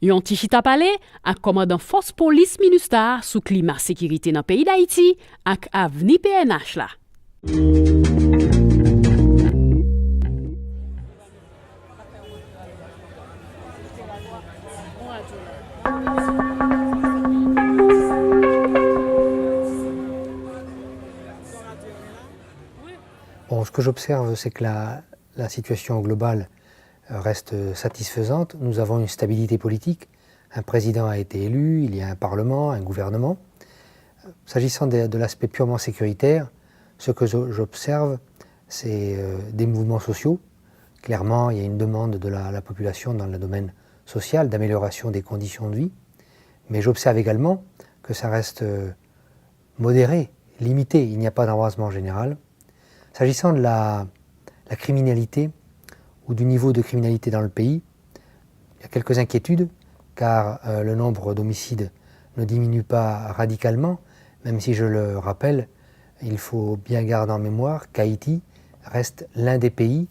Yon ti chita pale ak commandant force police MINUSTAH sous climat sécurité dans pays d'Haïti ak avni PNH la. Bon, ce que j'observe, c'est que la situation globale reste satisfaisante. Nous avons une stabilité politique. Un président a été élu, il y a un parlement, un gouvernement. S'agissant de l'aspect purement sécuritaire, ce que j'observe, c'est des mouvements sociaux. Clairement, il y a une demande de la population dans le domaine social d'amélioration des conditions de vie. Mais j'observe également que ça reste modéré, limité. Il n'y a pas d'embrasement général. S'agissant de la criminalité ou du niveau de criminalité dans le pays, il y a quelques inquiétudes car le nombre d'homicides ne diminue pas radicalement, même si je le rappelle, il faut bien garder en mémoire qu'Haïti reste l'un des pays,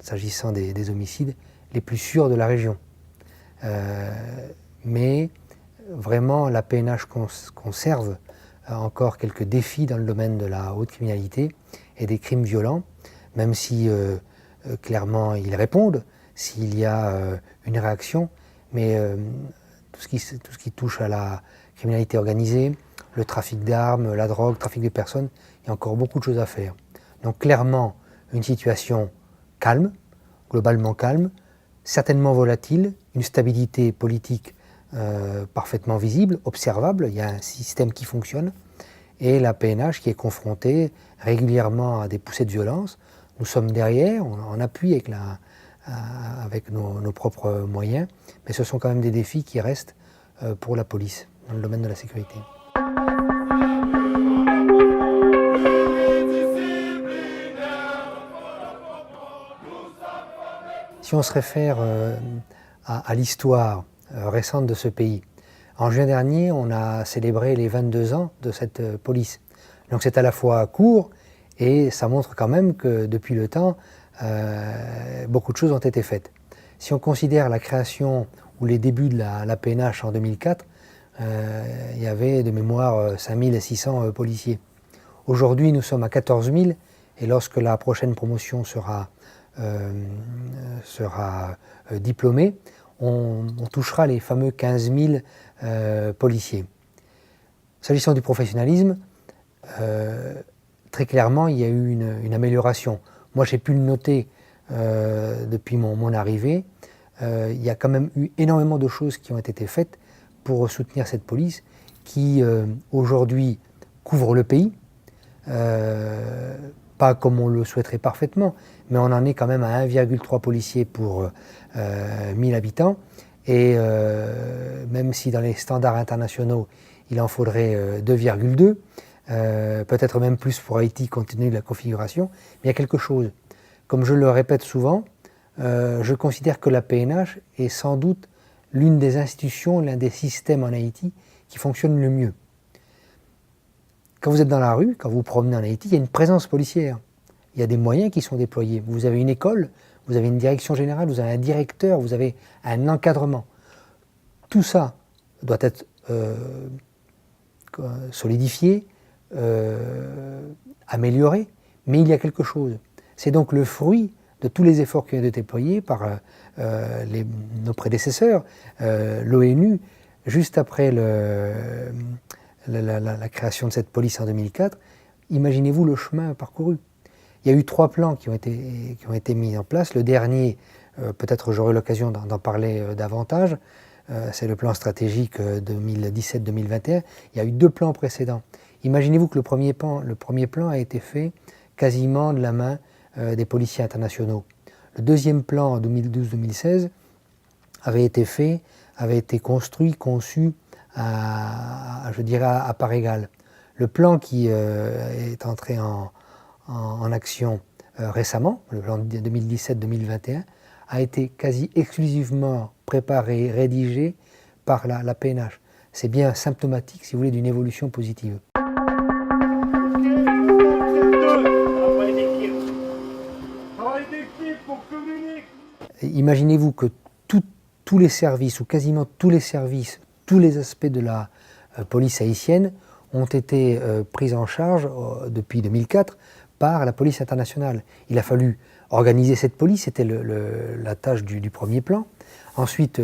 s'agissant des homicides, les plus sûrs de la région. Mais vraiment, la PNH conserve encore quelques défis dans le domaine de la haute criminalité et des crimes violents, même si clairement ils répondent, s'il y a une réaction, mais tout ce qui touche à la criminalité organisée, le trafic d'armes, la drogue, le trafic de personnes, il y a encore beaucoup de choses à faire. Donc clairement, une situation calme, globalement calme, certainement volatile, une stabilité politique parfaitement visible, observable, il y a un système qui fonctionne, et la PNH qui est confrontée régulièrement à des poussées de violence. Nous sommes derrière, en appui avec nos propres moyens, mais ce sont quand même des défis qui restent pour la police dans le domaine de la sécurité. Si on se réfère à l'histoire récente de ce pays, en juin dernier, on a célébré les 22 ans de cette police. Donc c'est à la fois court et ça montre quand même que depuis le temps, beaucoup de choses ont été faites. Si on considère la création ou les débuts de la PNH en 2004, il y avait de mémoire 5600 policiers. Aujourd'hui, nous sommes à 14 000 et lorsque la prochaine promotion sera diplômée, on touchera les fameux 15 000 policiers. S'agissant du professionnalisme, très clairement, il y a eu une amélioration. Moi, j'ai pu le noter depuis mon arrivée. Il y a quand même eu énormément de choses qui ont été faites pour soutenir cette police qui, aujourd'hui, couvre le pays. Pas comme on le souhaiterait parfaitement, mais on en est quand même à 1,3 policiers pour 1000 habitants. Et même si dans les standards internationaux, il en faudrait 2,2, peut-être même plus pour Haïti compte tenu de la configuration, mais il y a quelque chose. Comme je le répète souvent, je considère que la PNH est sans doute l'une des institutions, l'un des systèmes en Haïti qui fonctionne le mieux. Quand vous êtes dans la rue, quand vous vous promenez en Haïti, il y a une présence policière. Il y a des moyens qui sont déployés. Vous avez une école, vous avez une direction générale, vous avez un directeur, vous avez un encadrement. Tout ça doit être solidifié, amélioré, mais il y a quelque chose. C'est donc le fruit de tous les efforts qui ont été déployés par nos prédécesseurs, l'ONU, juste après la création de cette police en 2004. Imaginez-vous le chemin parcouru. Il y a eu 3 plans qui ont été mis en place. Le dernier, peut-être j'aurai l'occasion d'en parler davantage, c'est le plan stratégique 2017-2021. Il y a eu 2 plans précédents. Imaginez-vous que le premier plan a été fait quasiment de la main des policiers internationaux. Le deuxième plan en 2012-2016 avait été construit, conçu je dirais à part égale. Le plan qui est entré en action récemment, le plan 2017-2021, a été quasi exclusivement préparé, rédigé par la PNH. C'est bien symptomatique, si vous voulez, d'une évolution positive. Imaginez-vous que tous les services, ou quasiment tous les services, tous les aspects de la police haïtienne ont été pris en charge depuis 2004 par la police internationale. Il a fallu organiser cette police, c'était la tâche du premier plan. Ensuite,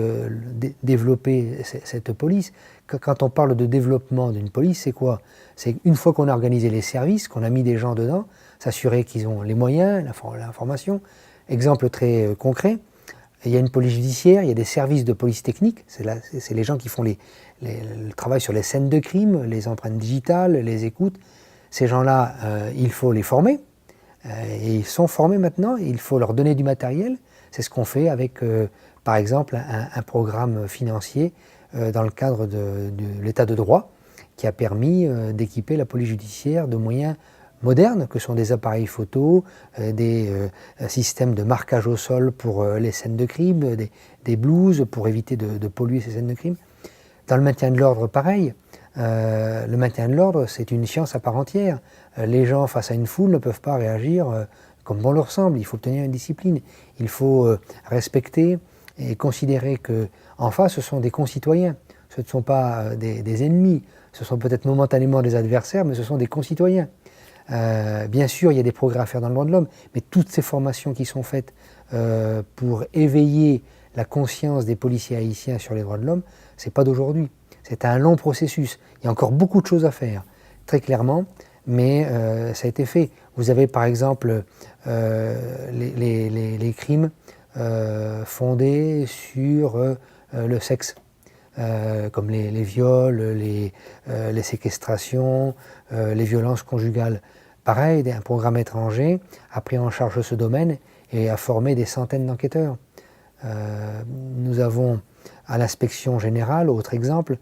développer cette police. Quand on parle de développement d'une police, c'est quoi? C'est une fois qu'on a organisé les services, qu'on a mis des gens dedans, s'assurer qu'ils ont les moyens, l'information. Exemple très concret, il y a une police judiciaire, il y a des services de police technique, c'est les gens qui font le travail sur les scènes de crime, les empreintes digitales, les écoutes. Ces gens-là, il faut les former, et ils sont formés maintenant, il faut leur donner du matériel. C'est ce qu'on fait avec, par exemple, un programme financier dans le cadre de l'état de droit qui a permis d'équiper la police judiciaire de moyens modernes, que sont des appareils photo, des systèmes de marquage au sol pour les scènes de crime, des blouses pour éviter de polluer ces scènes de crime. Dans le maintien de l'ordre, pareil. Le maintien de l'ordre, c'est une science à part entière. Les gens face à une foule ne peuvent pas réagir comme bon leur semble. Il faut tenir une discipline. Il faut respecter et considérer qu'en face, ce sont des concitoyens. Ce ne sont pas des ennemis. Ce sont peut-être momentanément des adversaires, mais ce sont des concitoyens. Bien sûr, il y a des progrès à faire dans le droit de l'homme, mais toutes ces formations qui sont faites pour éveiller la conscience des policiers haïtiens sur les droits de l'homme, ce n'est pas d'aujourd'hui. C'est un long processus. Il y a encore beaucoup de choses à faire, très clairement, mais ça a été fait. Vous avez par exemple les crimes fondés sur le sexe, comme les viols, les séquestrations, les violences conjugales. Pareil, un programme étranger a pris en charge ce domaine et a formé des centaines d'enquêteurs. Nous avons à l'inspection générale, autre exemple,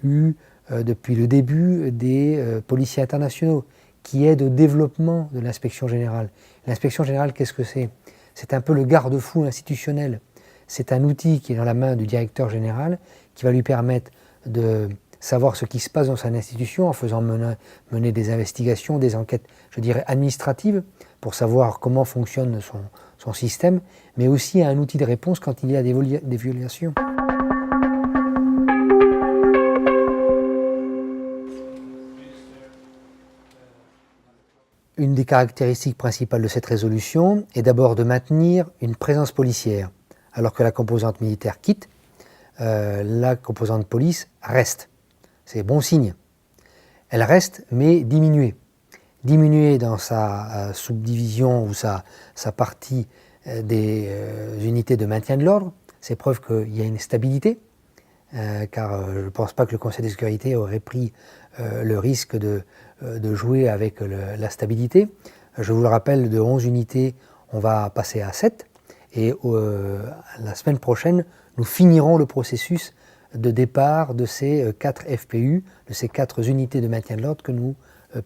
eu depuis le début des policiers internationaux qui aident au développement de l'inspection générale. L'inspection générale, qu'est-ce que c'est? C'est un peu le garde-fou institutionnel. C'est un outil qui est dans la main du directeur général qui va lui permettre de savoir ce qui se passe dans son institution en faisant mener des investigations, des enquêtes, je dirais, administratives pour savoir comment fonctionne son système, mais aussi un outil de réponse quand il y a des violations. Une des caractéristiques principales de cette résolution est d'abord de maintenir une présence policière. Alors que la composante militaire quitte, la composante police reste. C'est bon signe. Elle reste, mais diminuée. Diminuée dans sa subdivision ou sa partie des unités de maintien de l'ordre. C'est preuve qu'il y a une stabilité, car je ne pense pas que le Conseil de sécurité aurait pris le risque de jouer avec la stabilité. Je vous le rappelle, de 11 unités, on va passer à 7. Et la semaine prochaine, nous finirons le processus de départ de ces 4 FPU, de ces 4 unités de maintien de l'ordre que nous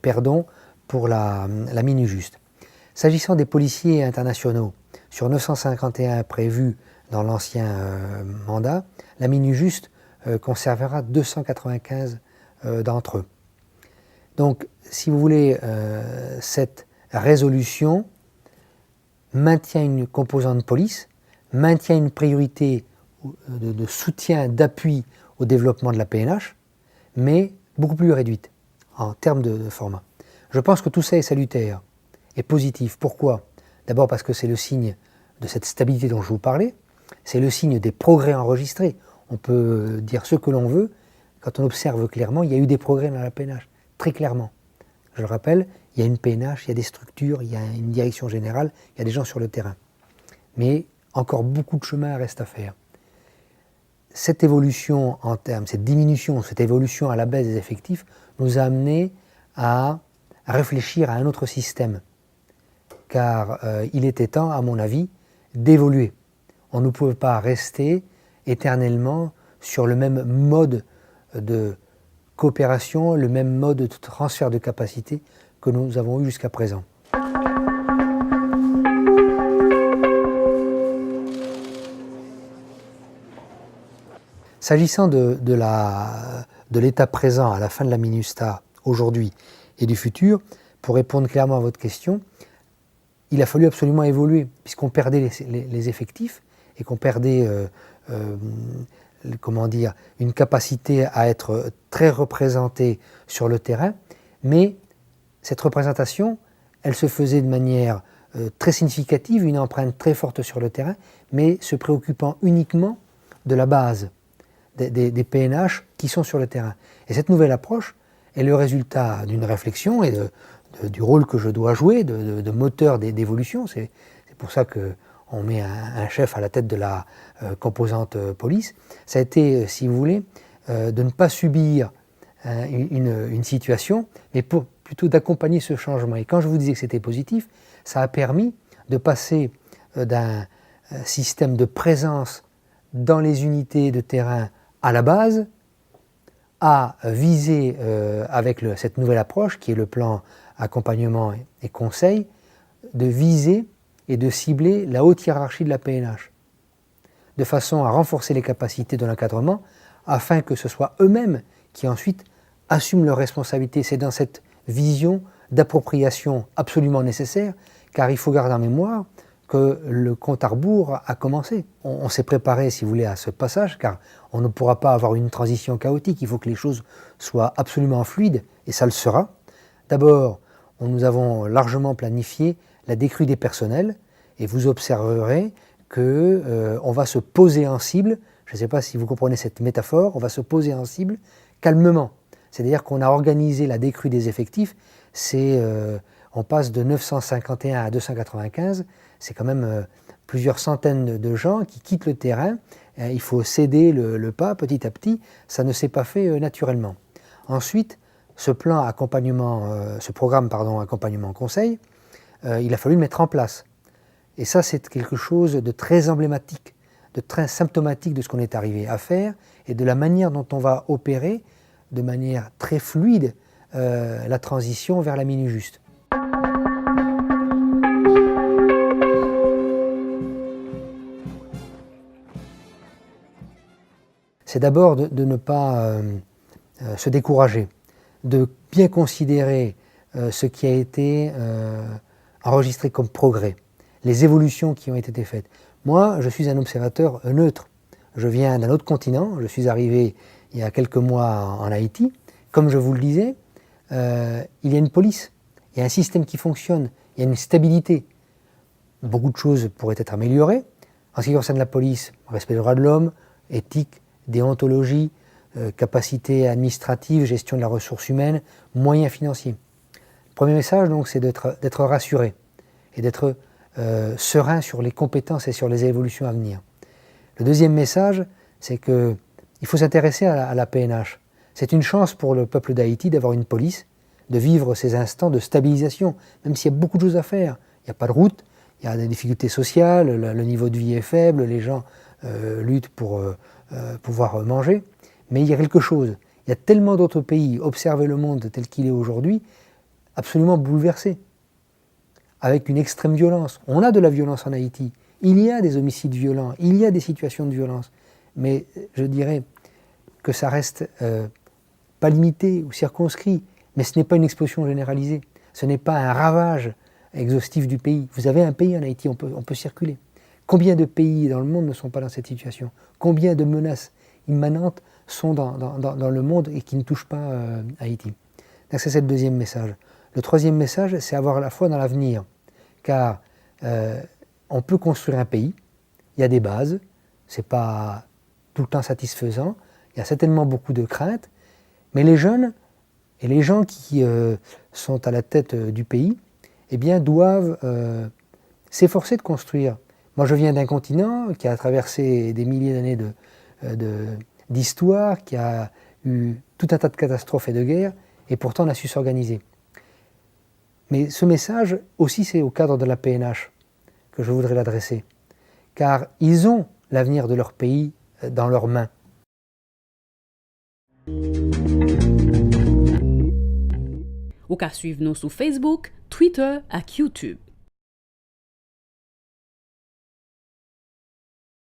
perdons pour la Minujuste. S'agissant des policiers internationaux, sur 951 prévus dans l'ancien mandat, la Minujuste conservera 295 d'entre eux. Donc, si vous voulez, cette résolution maintient une composante police, maintient une priorité de soutien, d'appui au développement de la PNH, mais beaucoup plus réduite en termes de format. Je pense que tout ça est salutaire et positif. Pourquoi? D'abord parce que c'est le signe de cette stabilité dont je vous parlais, c'est le signe des progrès enregistrés. On peut dire ce que l'on veut, quand on observe clairement, il y a eu des progrès dans la PNH, très clairement. Je le rappelle, il y a une PNH, il y a des structures, il y a une direction générale, il y a des gens sur le terrain. Mais encore beaucoup de chemin reste à faire. Cette évolution en termes, cette diminution, cette évolution à la baisse des effectifs nous a amené à réfléchir à un autre système. Car il était temps, à mon avis, d'évoluer. On ne pouvait pas rester éternellement sur le même mode de coopération, le même mode de transfert de capacité que nous avons eu jusqu'à présent. S'agissant de l'état présent à la fin de la MINUSTAH, aujourd'hui et du futur, pour répondre clairement à votre question, il a fallu absolument évoluer, puisqu'on perdait les effectifs et qu'on perdait une capacité à être très représentés sur le terrain, mais cette représentation, elle se faisait de manière très significative, une empreinte très forte sur le terrain, mais se préoccupant uniquement de la base, des PNH qui sont sur le terrain. Et cette nouvelle approche est le résultat d'une réflexion et du rôle que je dois jouer, de moteur d'évolution. C'est pour ça qu'on met un chef à la tête de la composante police. Ça a été, si vous voulez, de ne pas subir une situation, mais plutôt d'accompagner ce changement. Et quand je vous disais que c'était positif, ça a permis de passer d'un système de présence dans les unités de terrain à la base, à viser avec cette nouvelle approche qui est le plan accompagnement et conseil, de viser et de cibler la haute hiérarchie de la PNH, de façon à renforcer les capacités de l'encadrement afin que ce soit eux-mêmes qui ensuite assument leurs responsabilités. C'est dans cette vision d'appropriation absolument nécessaire, car il faut garder en mémoire que le compte à rebours a commencé. On s'est préparé, si vous voulez, à ce passage, car on ne pourra pas avoir une transition chaotique. Il faut que les choses soient absolument fluides, et ça le sera. D'abord, nous avons largement planifié la décrue des personnels, et vous observerez qu'on va se poser en cible, je ne sais pas si vous comprenez cette métaphore, on va se poser en cible calmement. C'est-à-dire qu'on a organisé la décrue des effectifs, on passe de 951 à 295, c'est quand même plusieurs centaines de gens qui quittent le terrain. Il faut céder le pas petit à petit, ça ne s'est pas fait naturellement. Ensuite, ce programme accompagnement conseil, il a fallu le mettre en place. Et ça, c'est quelque chose de très emblématique, de très symptomatique de ce qu'on est arrivé à faire et de la manière dont on va opérer de manière très fluide la transition vers la minute juste. C'est d'abord de ne pas se décourager, de bien considérer ce qui a été enregistré comme progrès, les évolutions qui ont été faites. Moi, je suis un observateur neutre. Je viens d'un autre continent, je suis arrivé il y a quelques mois en Haïti. Comme je vous le disais, il y a une police, il y a un système qui fonctionne, il y a une stabilité. Beaucoup de choses pourraient être améliorées. En ce qui concerne la police, respect des droits de l'homme, éthique, déontologie, capacité administrative, gestion de la ressource humaine, moyens financiers. Le premier message, donc, c'est d'être rassuré et d'être serein sur les compétences et sur les évolutions à venir. Le deuxième message, c'est qu'il faut s'intéresser à la PNH. C'est une chance pour le peuple d'Haïti d'avoir une police, de vivre ces instants de stabilisation, même s'il y a beaucoup de choses à faire. Il n'y a pas de route, il y a des difficultés sociales, le niveau de vie est faible, les gens luttent pour pouvoir manger, mais il y a quelque chose. Il y a tellement d'autres pays, observez le monde tel qu'il est aujourd'hui, absolument bouleversé, avec une extrême violence. On a de la violence en Haïti, il y a des homicides violents, il y a des situations de violence, mais je dirais que ça reste pas limité ou circonscrit, mais ce n'est pas une explosion généralisée, ce n'est pas un ravage exhaustif du pays. Vous avez un pays en Haïti, on peut circuler. Combien de pays dans le monde ne sont pas dans cette situation? Combien de menaces immanentes sont dans le monde et qui ne touchent pas Haïti? Donc c'est le deuxième message. Le troisième message, c'est avoir la foi dans l'avenir, car on peut construire un pays, il y a des bases, ce n'est pas tout le temps satisfaisant, il y a certainement beaucoup de craintes, mais les jeunes et les gens qui sont à la tête du pays, eh bien, doivent s'efforcer de construire. Moi, je viens d'un continent qui a traversé des milliers d'années d'histoire, qui a eu tout un tas de catastrophes et de guerres, et pourtant on a su s'organiser. Mais ce message aussi, c'est au cadre de la PNH que je voudrais l'adresser, car ils ont l'avenir de leur pays dans leurs mains. Ou ka suiv nou sou Facebook, Twitter ak YouTube.